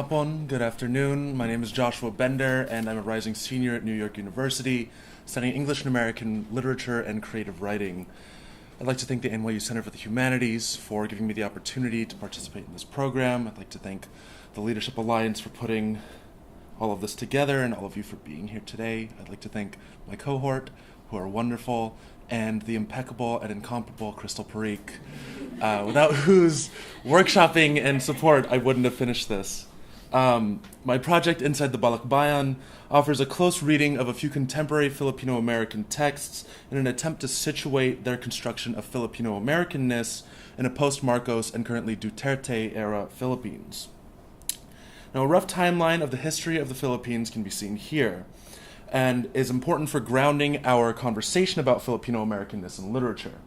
hapon, good afternoon. My name is Joshua Bender, and I'm a rising senior at New York University, studying English and American literature and creative writing. I'd like to thank the NYU Center for the Humanities for giving me the opportunity to participate in this program. I'd like to thank the Leadership Alliance for putting all of this together and all of you for being here today. I'd like to thank my cohort, who are wonderful, and the impeccable and incomparable Crystal Parikh, without whose workshopping and support I wouldn't have finished this. My project Inside the Balikbayan offers a close reading of a few contemporary Filipino-American texts in an attempt to situate their construction of Filipino-Americanness in a post-Marcos and currently Duterte-era Philippines. Now, a rough timeline of the history of the Philippines can be seen here, and is important for grounding our conversation about Filipino-Americanness in literature.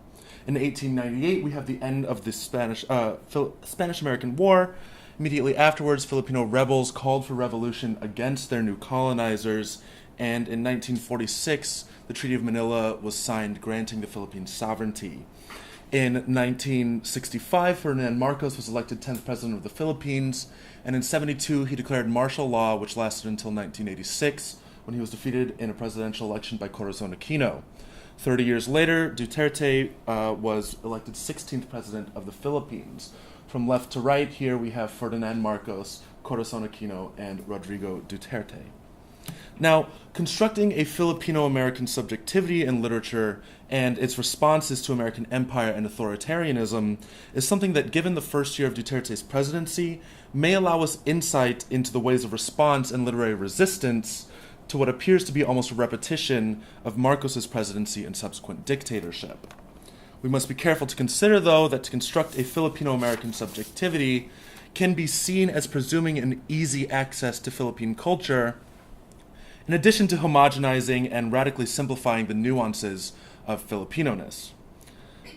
In 1898, we have the end of the Spanish-American War. Immediately afterwards, Filipino rebels called for revolution against their new colonizers, and in 1946, the Treaty of Manila was signed granting the Philippines sovereignty. In 1965, Ferdinand Marcos was elected 10th president of the Philippines, and in 1972, he declared martial law, which lasted until 1986, when he was defeated in a presidential election by Corazon Aquino. 30 years later, Duterte was elected 16th president of the Philippines. From left to right, here we have Ferdinand Marcos, Corazon Aquino, and Rodrigo Duterte. Now, constructing a Filipino-American subjectivity in literature and its responses to American empire and authoritarianism is something that, given the first year of Duterte's presidency, may allow us insight into the ways of response and literary resistance to what appears to be almost a repetition of Marcos's presidency and subsequent dictatorship. We must be careful to consider, though, that to construct a Filipino-American subjectivity can be seen as presuming an easy access to Philippine culture, in addition to homogenizing and radically simplifying the nuances of Filipino-ness.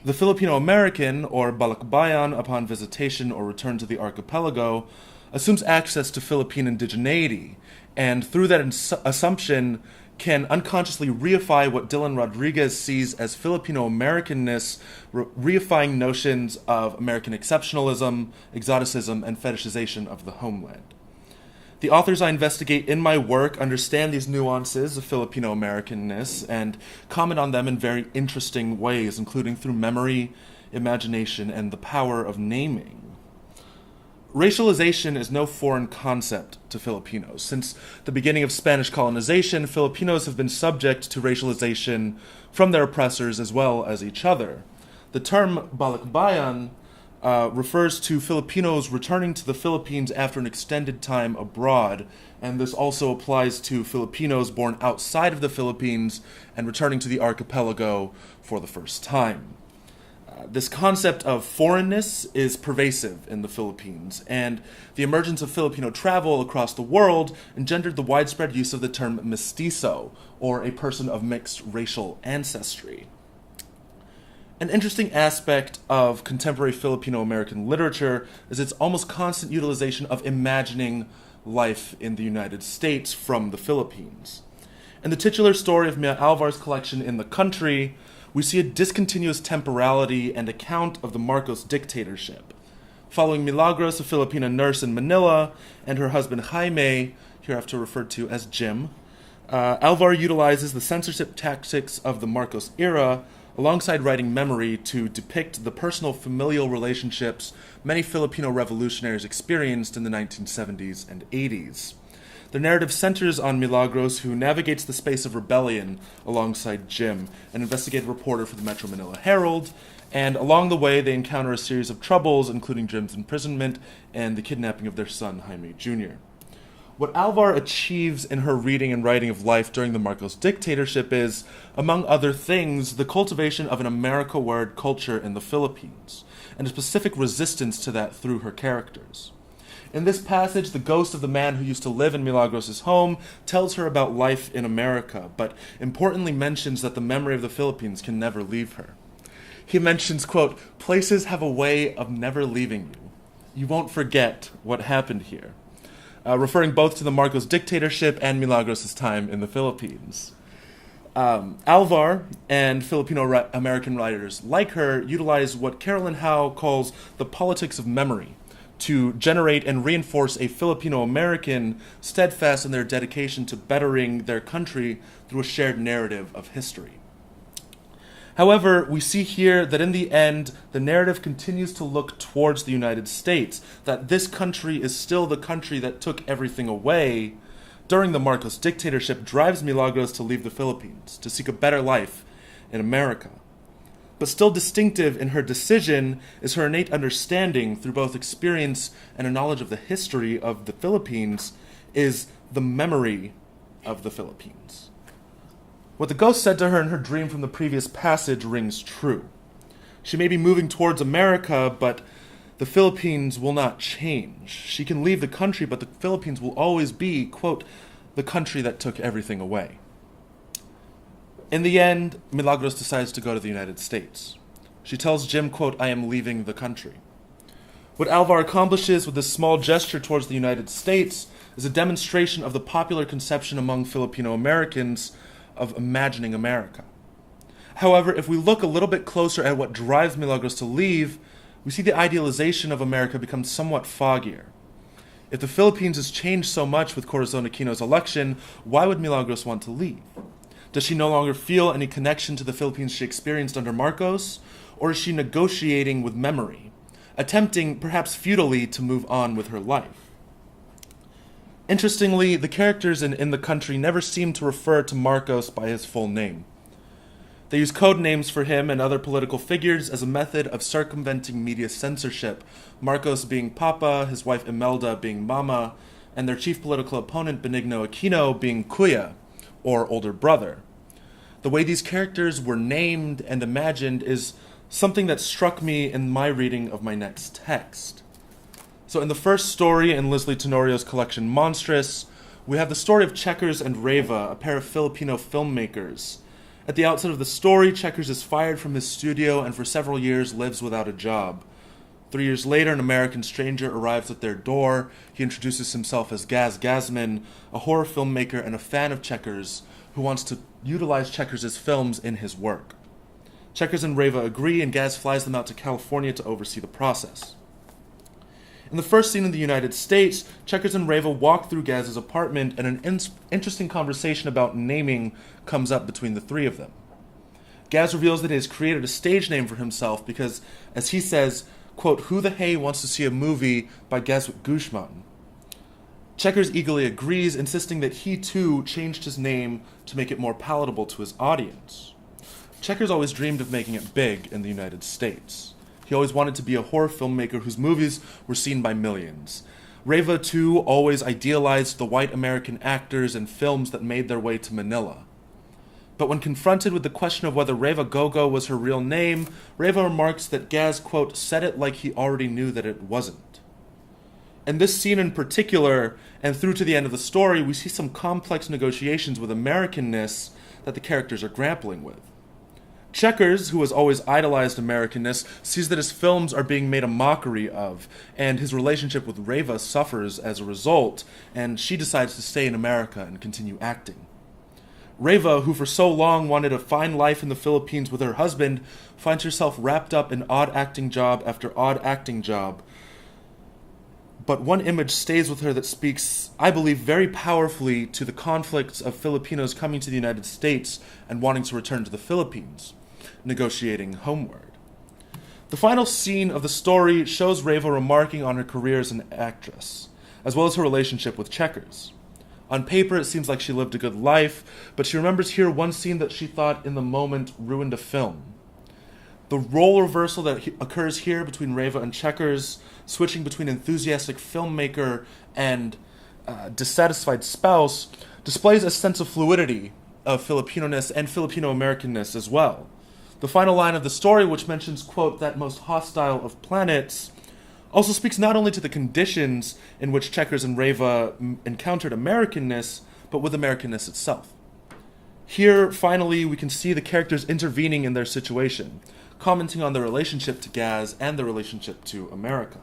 The Filipino-American, or Balikbayan, upon visitation or return to the archipelago, assumes access to Philippine indigeneity, and through that assumption can unconsciously reify what Dylan Rodriguez sees as Filipino-Americanness, reifying notions of American exceptionalism, exoticism, and fetishization of the homeland. The authors I investigate in my work understand these nuances of Filipino-Americanness and comment on them in very interesting ways, including through memory, imagination, and the power of naming. Racialization is no foreign concept to Filipinos. Since the beginning of Spanish colonization, Filipinos have been subject to racialization from their oppressors as well as each other. The term Balikbayan refers to Filipinos returning to the Philippines after an extended time abroad, and this also applies to Filipinos born outside of the Philippines and returning to the archipelago for the first time. This concept of foreignness is pervasive in the Philippines, and the emergence of Filipino travel across the world engendered the widespread use of the term mestizo, or a person of mixed racial ancestry. An interesting aspect of contemporary Filipino-American literature is its almost constant utilization of imagining life in the United States from the Philippines. In the titular story of Mia Alvar's collection In the Country, we see a discontinuous temporality and account of the Marcos dictatorship. Following Milagros, a Filipina nurse in Manila, and her husband Jaime, hereafter referred to as Jim, Alvar utilizes the censorship tactics of the Marcos era alongside writing memory to depict the personal familial relationships many Filipino revolutionaries experienced in the 1970s and 80s. The narrative centers on Milagros, who navigates the space of rebellion alongside Jim, an investigative reporter for the Metro Manila Herald, and along the way they encounter a series of troubles, including Jim's imprisonment and the kidnapping of their son, Jaime Jr. What Alvar achieves in her reading and writing of life during the Marcos dictatorship is, among other things, the cultivation of an America-word culture in the Philippines, and a specific resistance to that through her characters. In this passage, the ghost of the man who used to live in Milagros' home tells her about life in America, but importantly mentions that the memory of the Philippines can never leave her. He mentions, quote, "Places have a way of never leaving you. You won't forget what happened here," referring both to the Marcos dictatorship and Milagros' time in the Philippines. Alvar and Filipino-American writers like her utilize what Carolyn Howe calls the politics of memory to generate and reinforce a Filipino-American steadfast in their dedication to bettering their country through a shared narrative of history. However, we see here that in the end, the narrative continues to look towards the United States, that this country is still the country that took everything away during the Marcos dictatorship, drives Milagros to leave the Philippines, to seek a better life in America. But still distinctive in her decision is her innate understanding, through both experience and a knowledge of the history of the Philippines, is the memory of the Philippines. What the ghost said to her in her dream from the previous passage rings true. She may be moving towards America, but the Philippines will not change. She can leave the country, but the Philippines will always be, quote, the country that took everything away. In the end, Milagros decides to go to the United States. She tells Jim, quote, I am leaving the country. What Alvar accomplishes with this small gesture towards the United States is a demonstration of the popular conception among Filipino Americans of imagining America. However, if we look a little bit closer at what drives Milagros to leave, we see the idealization of America become somewhat foggier. If the Philippines has changed so much with Corazon Aquino's election, why would Milagros want to leave? Does she no longer feel any connection to the Philippines she experienced under Marcos? Or is she negotiating with memory, attempting, perhaps futilely, to move on with her life? Interestingly, the characters in the country never seem to refer to Marcos by his full name. They use code names for him and other political figures as a method of circumventing media censorship, Marcos being Papa, his wife Imelda being Mama, and their chief political opponent Benigno Aquino being Kuya, or older brother. The way these characters were named and imagined is something that struck me in my reading of my next text. So in the first story in Leslie Tenorio's collection Monstrous, we have the story of Checkers and Reva, a pair of Filipino filmmakers. At the outset of the story, Checkers is fired from his studio and for several years lives without a job. 3 years later, an American stranger arrives at their door. He introduces himself as Gaz Gazman, a horror filmmaker and a fan of Checkers, who wants to utilize Checkers' films in his work. Checkers and Reva agree, and Gaz flies them out to California to oversee the process. In the first scene in the United States, Checkers and Reva walk through Gaz's apartment, and an interesting conversation about naming comes up between the three of them. Gaz reveals that he has created a stage name for himself because, as he says, quote, who the hey wants to see a movie by Gazwick Guzman? Checkers eagerly agrees, insisting that he too changed his name to make it more palatable to his audience. Checkers always dreamed of making it big in the United States. He always wanted to be a horror filmmaker whose movies were seen by millions. Reva, too, always idealized the white American actors and films that made their way to Manila. But when confronted with the question of whether Reva Gogo was her real name, Reva remarks that Gaz, quote, said it like he already knew that it wasn't. In this scene in particular, and through to the end of the story, we see some complex negotiations with Americanness that the characters are grappling with. Checkers, who has always idolized Americanness, sees that his films are being made a mockery of, and his relationship with Reva suffers as a result, and she decides to stay in America and continue acting. Reva, who for so long wanted a fine life in the Philippines with her husband, finds herself wrapped up in odd acting job after odd acting job. But one image stays with her that speaks, I believe, very powerfully to the conflicts of Filipinos coming to the United States and wanting to return to the Philippines, negotiating homeward. The final scene of the story shows Reva remarking on her career as an actress, as well as her relationship with Checkers. On paper, it seems like she lived a good life, but she remembers here one scene that she thought in the moment ruined a film. The role reversal that occurs here between Reva and Checkers, switching between enthusiastic filmmaker and dissatisfied spouse, displays a sense of fluidity of Filipino-ness and Filipino-Americanness as well. The final line of the story, which mentions, quote, that most hostile of planets, also speaks not only to the conditions in which Checkers and Reva encountered Americanness, but with Americanness itself. Here, finally, we can see the characters intervening in their situation, commenting on their relationship to Gaz and their relationship to America.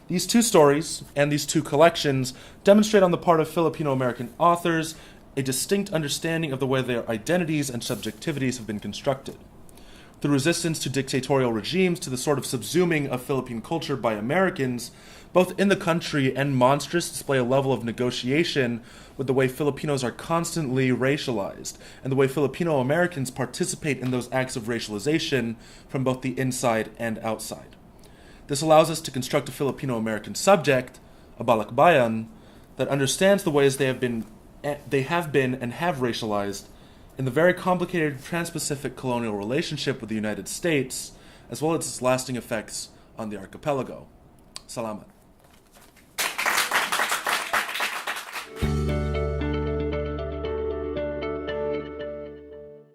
These two stories and these two collections demonstrate on the part of Filipino-American authors a distinct understanding of the way their identities and subjectivities have been constructed. through resistance to dictatorial regimes to the sort of subsuming of Philippine culture by Americans, both in the country and monstrous, display a level of negotiation with the way Filipinos are constantly racialized, and the way Filipino Americans participate in those acts of racialization from both the inside and outside. This allows us to construct a Filipino American subject, a Balikbayan, that understands the ways they have been and have racialized in the very complicated trans-Pacific colonial relationship with the United States, as well as its lasting effects on the archipelago. Salamat.